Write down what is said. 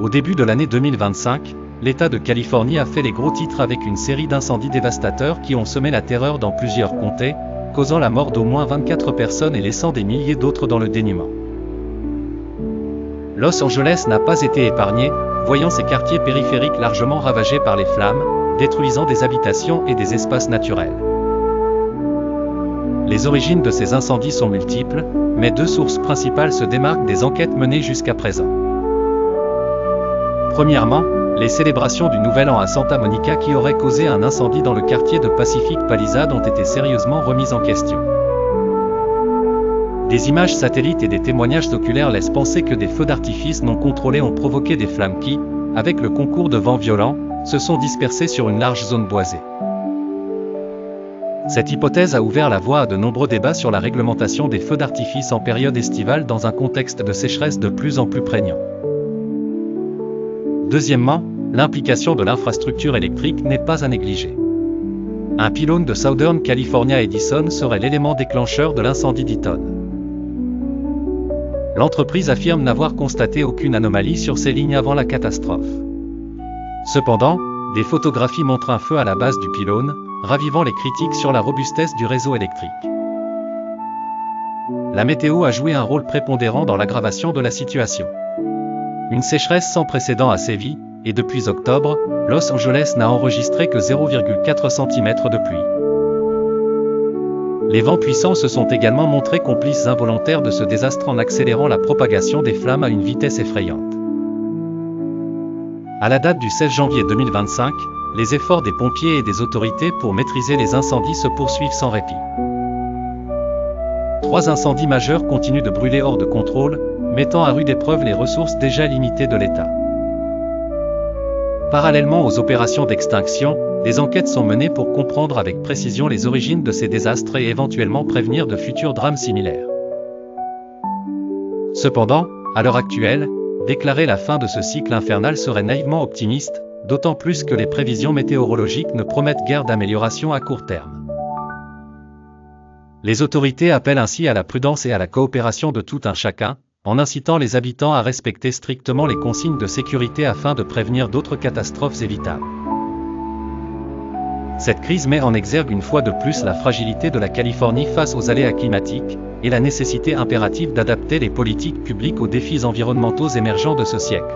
Au début de l'année 2025, l'État de Californie a fait les gros titres avec une série d'incendies dévastateurs qui ont semé la terreur dans plusieurs comtés, causant la mort d'au moins 24 personnes et laissant des milliers d'autres dans le dénuement. Los Angeles n'a pas été épargné, voyant ses quartiers périphériques largement ravagés par les flammes, détruisant des habitations et des espaces naturels. Les origines de ces incendies sont multiples, mais deux sources principales se démarquent des enquêtes menées jusqu'à présent. Premièrement, les célébrations du Nouvel An à Santa Monica qui auraient causé un incendie dans le quartier de Pacific Palisades ont été sérieusement remises en question. Des images satellites et des témoignages oculaires laissent penser que des feux d'artifice non contrôlés ont provoqué des flammes qui, avec le concours de vents violents, se sont dispersées sur une large zone boisée. Cette hypothèse a ouvert la voie à de nombreux débats sur la réglementation des feux d'artifice en période estivale dans un contexte de sécheresse de plus en plus prégnant. Deuxièmement, l'implication de l'infrastructure électrique n'est pas à négliger. Un pylône de Southern California Edison serait l'élément déclencheur de l'incendie d'Eaton. L'entreprise affirme n'avoir constaté aucune anomalie sur ces lignes avant la catastrophe. Cependant, des photographies montrent un feu à la base du pylône, ravivant les critiques sur la robustesse du réseau électrique. La météo a joué un rôle prépondérant dans l'aggravation de la situation. Une sécheresse sans précédent a sévi, et depuis octobre, Los Angeles n'a enregistré que 0,4 cm de pluie. Les vents puissants se sont également montrés complices involontaires de ce désastre en accélérant la propagation des flammes à une vitesse effrayante. À la date du 16 janvier 2025, les efforts des pompiers et des autorités pour maîtriser les incendies se poursuivent sans répit. 3 incendies majeurs continuent de brûler hors de contrôle, mettant à rude épreuve les ressources déjà limitées de l'État. Parallèlement aux opérations d'extinction, des enquêtes sont menées pour comprendre avec précision les origines de ces désastres et éventuellement prévenir de futurs drames similaires. Cependant, à l'heure actuelle, déclarer la fin de ce cycle infernal serait naïvement optimiste, d'autant plus que les prévisions météorologiques ne promettent guère d'amélioration à court terme. Les autorités appellent ainsi à la prudence et à la coopération de tout un chacun, en incitant les habitants à respecter strictement les consignes de sécurité afin de prévenir d'autres catastrophes évitables. Cette crise met en exergue une fois de plus la fragilité de la Californie face aux aléas climatiques, et la nécessité impérative d'adapter les politiques publiques aux défis environnementaux émergents de ce siècle.